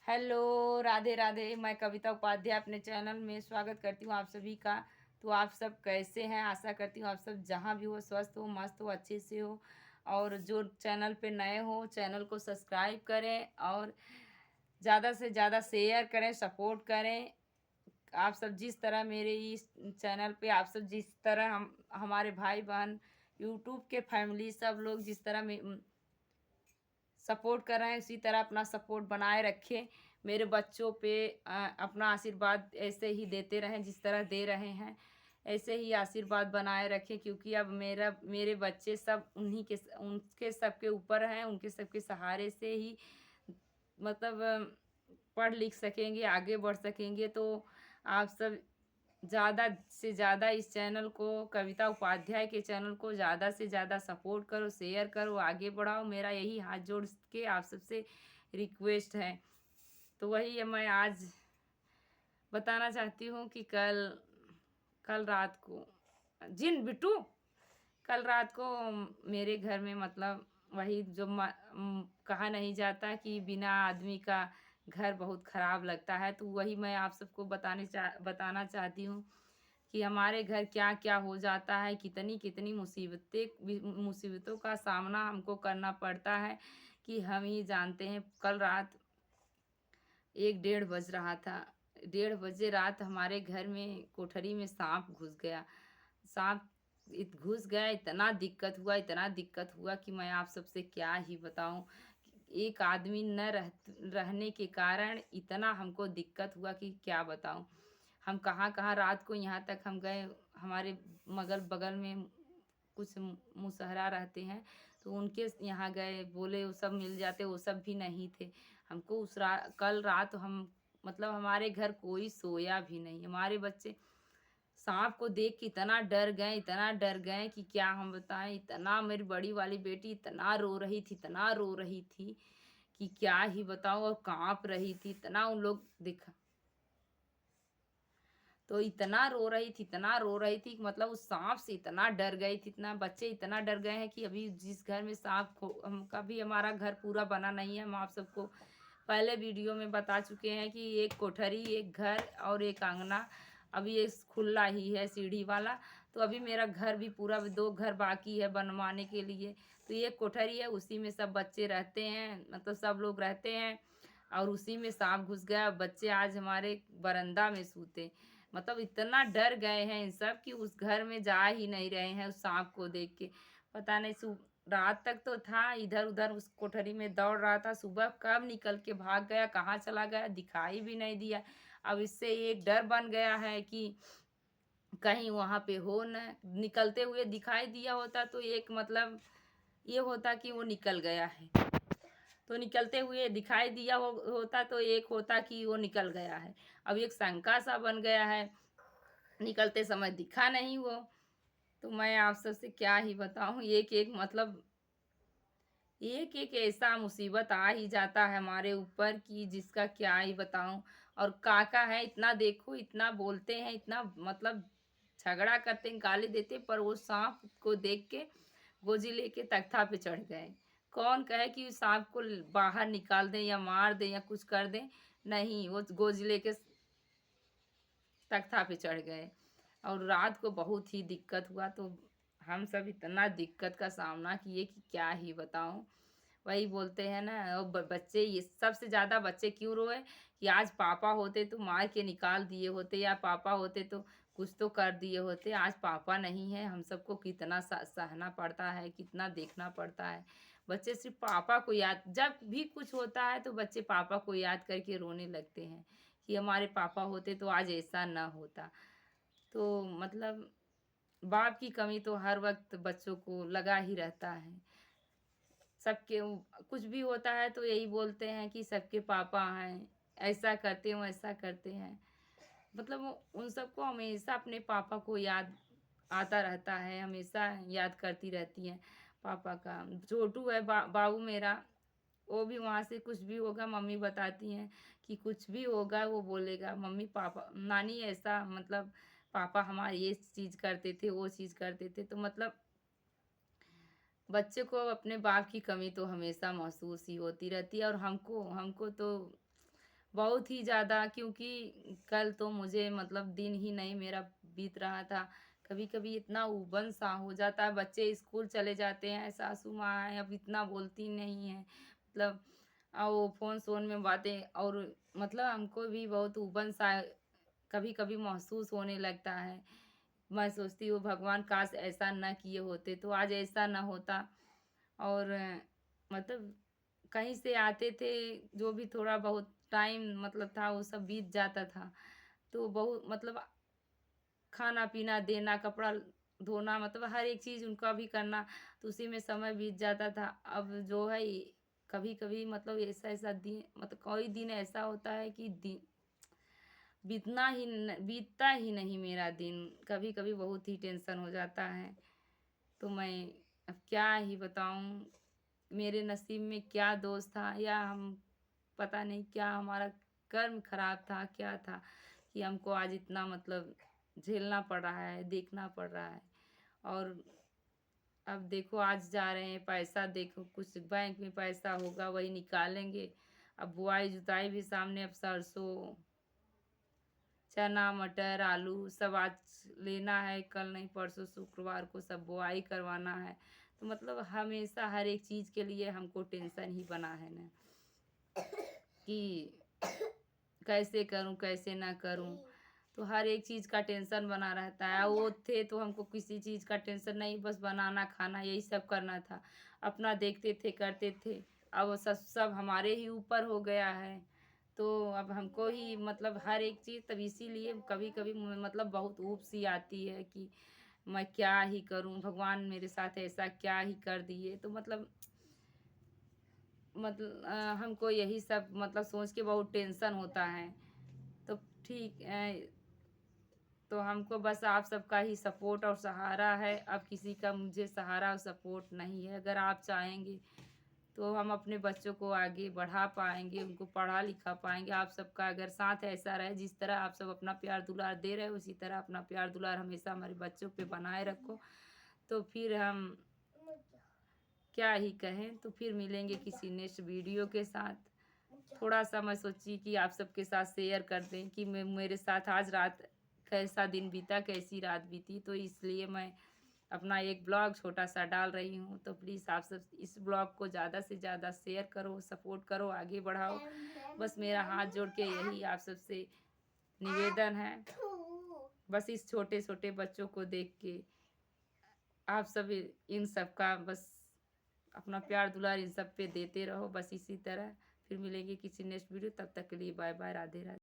Hello, Radhe Radhe. मैं कविता उपाध्याय अपने channel में स्वागत करती हूँ आप सभी का। तो आप सब कैसे हैं? आशा करती हूँ आप सब जहाँ भी हो स्वस्थ हो, मस्त हो, अच्छे से हो। और जो चैनल पे नए हो, चैनल को सब्सक्राइब करें और ज़्यादा से ज़्यादा शेयर करें, सपोर्ट करें। आप सब जिस तरह मेरे इस चैनल पे आप सब जिस तरह हम हमारे भाई बहन यूट्यूब के फैमिली सब लोग जिस तरह सपोर्ट कर रहे हैं, उसी तरह अपना सपोर्ट बनाए रखें। मेरे बच्चों पे अपना आशीर्वाद ऐसे ही देते रहें, जिस तरह दे रहे हैं ऐसे ही आशीर्वाद बनाए रखें, क्योंकि अब मेरे बच्चे सब उनके सबके ऊपर हैं, उनके सबके सहारे से ही मतलब पढ़ लिख सकेंगे, आगे बढ़ सकेंगे। तो आप सब ज़्यादा से ज़्यादा इस चैनल को, कविता उपाध्याय के चैनल को ज़्यादा से ज़्यादा सपोर्ट करो, शेयर करो, आगे बढ़ाओ। मेरा यही हाथ जोड़ के आप सबसे रिक्वेस्ट है। तो वही मैं आज बताना चाहती हूँ कि कल कल रात को जिन बिट्टू कल रात को मेरे घर में मतलब वही जो कहा नहीं जाता कि बिना आदमी का घर बहुत खराब लगता है, तो वही मैं आप सबको बताना चाहती हूँ कि हमारे घर क्या क्या हो जाता है, कितनी कितनी मुसीबतों का सामना हमको करना पड़ता है कि हम ही जानते हैं। कल रात 1 डेढ़ बज रहा था, 1:30 बजे रात हमारे घर में कोठरी में सांप घुस गया। सांप घुस गया, इतना दिक्कत हुआ कि मैं आप सबसे क्या ही बताऊं। एक आदमी न रहने के कारण इतना हमको दिक्कत हुआ कि क्या बताऊं। हम कहाँ कहाँ रात को यहाँ तक हम गए, हमारे मगल बगल में कुछ मुसहरा रहते हैं, तो उनके यहाँ गए, बोले वो सब मिल जाते, वो सब भी नहीं थे। हमको कल रात हम मतलब हमारे घर कोई सोया भी नहीं। हमारे बच्चे सांप को देख के इतना डर गए कि क्या हम बताएं। इतना मेरी बड़ी वाली बेटी इतना रो रही थी कि क्या ही बताऊं, और कांप रही थी इतना। उन लोग देखा तो इतना रो रही थी कि मतलब उस सांप से इतना डर गई थी, इतना बच्चे इतना डर गए हैं कि अभी जिस घर में हम कभी हमारा घर पूरा बना नहीं है। हम आप सबको पहले वीडियो में बता चुके हैं कि एक कोठरी, एक घर और एक आंगना अभी ये खुला ही है, सीढ़ी वाला। तो अभी मेरा घर भी पूरा, 2 घर बाकी है बनवाने के लिए। तो ये कोठरी है, उसी में सब बच्चे रहते हैं, मतलब सब लोग रहते हैं। और उसी में सांप घुस गया। बच्चे आज हमारे बरामदा में सूते, मतलब इतना डर गए हैं इन सब कि उस घर में जा ही नहीं रहे हैं उस सांप को देख के। पता नहीं रात तक तो था इधर उधर उस कोठरी में दौड़ रहा था, सुबह कब निकल के भाग गया, कहाँ चला गया, दिखाई भी नहीं दिया। अब इससे एक डर बन गया है कि कहीं वहाँ पे हो न, निकलते हुए दिखाई दिया होता तो एक मतलब ये होता कि वो निकल गया है। तो निकलते हुए दिखाई दिया होता तो एक होता कि वो निकल गया है। अब एक शंका सा बन गया है, निकलते समय दिखा नहीं वो। तो मैं आप सबसे क्या ही बताऊं, एक एक मतलब एक एक ऐसा मुसीबत आ ही जाता है हमारे ऊपर कि जिसका क्या ही बताऊं। और काका है, इतना देखो इतना बोलते हैं, इतना मतलब झगड़ा करते हैं, गाली देते, पर वो सांप को देख के गोजी लेके तख्ता पे चढ़ गए। कौन कहे कि सांप को बाहर निकाल दें या मार दें या कुछ कर दें, नहीं, वो गोजी लेके तख्ता पे चढ़ गए। और रात को बहुत ही दिक्कत हुआ। तो हम सब इतना दिक्कत का सामना किए कि क्या ही बताऊं। वही बोलते हैं ना, और बच्चे, ये सबसे ज़्यादा बच्चे क्यों रोए कि आज पापा होते तो मार के निकाल दिए होते, या पापा होते तो कुछ तो कर दिए होते। आज पापा नहीं है, हम सबको कितना सहना पड़ता है, कितना देखना पड़ता है। बच्चे सिर्फ पापा को याद, जब भी कुछ होता है तो बच्चे पापा को याद करके रोने लगते हैं कि हमारे पापा होते तो आज ऐसा ना होता। तो मतलब बाप की कमी तो हर वक्त बच्चों को लगा ही रहता है। सबके कुछ भी होता है तो यही बोलते हैं कि सबके पापा हैं, ऐसा करते हैं वैसा करते हैं। मतलब उन सबको हमेशा अपने पापा को याद आता रहता है, हमेशा याद करती रहती हैं पापा का। छोटू है बाबू मेरा, वो भी वहाँ से कुछ भी होगा मम्मी बताती हैं कि कुछ भी होगा वो बोलेगा मम्मी पापा नानी ऐसा, मतलब पापा हमारे ये चीज़ करते थे, वो चीज़ करते थे। तो मतलब बच्चे को अपने बाप की कमी तो हमेशा महसूस ही होती रहती है। और हमको हमको तो बहुत ही ज़्यादा, क्योंकि कल तो मुझे मतलब दिन ही नहीं मेरा बीत रहा था। कभी-कभी इतना ऊबन-सा हो जाता है, बच्चे स्कूल चले जाते हैं, सासू माँ हैं, अब इतना बोलती नहीं हैं। मतलब वो फ़ोन-सोन में बातें, और मतलब हमको भी बहुत ऊबन-सा कभी-कभी महसूस होने लगता है। मैं सोचती हूँ भगवान काश ऐसा ना किए होते, तो आज ऐसा ना होता। और मतलब कहीं से आते थे, जो भी थोड़ा बहुत टाइम मतलब था वो सब बीत जाता था। तो बहुत मतलब खाना-पीना देना, कपड़ा धोना, मतलब हर एक चीज़ उनका भी करना, तो उसी में समय बीत जाता था। अब जो है कभी-कभी मतलब ऐसा-ऐसा दिन, मतलब कोई दिन ऐसा होता है कि बीतता ही नहीं मेरा दिन। कभी-कभी बहुत ही टेंशन हो जाता है। तो मैं अब क्या ही बताऊँ, मेरे नसीब में क्या दोष था, या हम पता नहीं क्या हमारा कर्म खराब था, क्या था कि हमको आज इतना मतलब झेलना पड़ रहा है, देखना पड़ रहा है। और अब देखो आज जा रहे हैं, पैसा देखो कुछ बैंक में पैसा होगा वही निकालेंगे। अब बुआई-जुताई भी सामने, अब सरसों, चना, मटर, आलू सब आज लेना है, कल नहीं परसों शुक्रवार को सब बुआई करवाना है। तो मतलब हमेशा हर एक चीज़ के लिए हमको टेंशन ही बना है ना, कि कैसे करूँ, कैसे ना करूँ? तो हर एक चीज़ का टेंशन बना रहता है। वो थे तो हमको किसी चीज़ का टेंशन नहीं, बस बनाना, खाना यही सब करना था। अपना देखते थे, करते थे। अब वो सब हमारे ही ऊपर हो गया है। तो अब हमको ही मतलब हर एक चीज़, तब इसीलिए कभी-कभी मतलब बहुत ऊब सी आती है कि मैं क्या ही करूँ? भगवान मेरे साथ ऐसा क्या ही कर दिए? तो हमको यही सब मतलब सोच के बहुत टेंशन होता है। तो ठीक तो हमको बस आप सबका ही सपोर्ट और सहारा है, अब किसी का मुझे सहारा और सपोर्ट नहीं है। अगर आप चाहेंगे तो हम अपने बच्चों को आगे बढ़ा पाएँगे, उनको पढ़ा-लिखा पाएँगे। आप सबका अगर साथ ऐसा रहे, जिस तरह आप सब अपना प्यार-दुलार दे रहे हो, उसी तरह अपना प्यार-दुलार हमेशा हमारे बच्चों पे बनाए रखो। तो फिर हम क्या ही कहें, तो फिर मिलेंगे किसी नेक्स्ट वीडियो के साथ। थोड़ा-सा मैं सोची कि आप सबके साथ शेयर कर दें कि मेरे साथ आज रात कैसा दिन बीता, कैसी रात बीती। तो इसलिए मैं अपना एक ब्लॉग छोटा-सा डाल रही हूँ। तो प्लीज़ आप सब इस ब्लॉग को ज़्यादा से ज़्यादा शेयर करो, सपोर्ट करो, आगे बढ़ाओ। बस मेरा हाथ जोड़ के यही आप सबसे निवेदन है। बस इस छोटे-छोटे बच्चों को देख के आप सब इन सब का बस अपना प्यार दुलार इन सब पे देते रहो, बस इसी तरह। फिर मिलेंगे किसी नेक्स्ट वीडियो, तब तक के लिए बाय बाय, राधे राधे।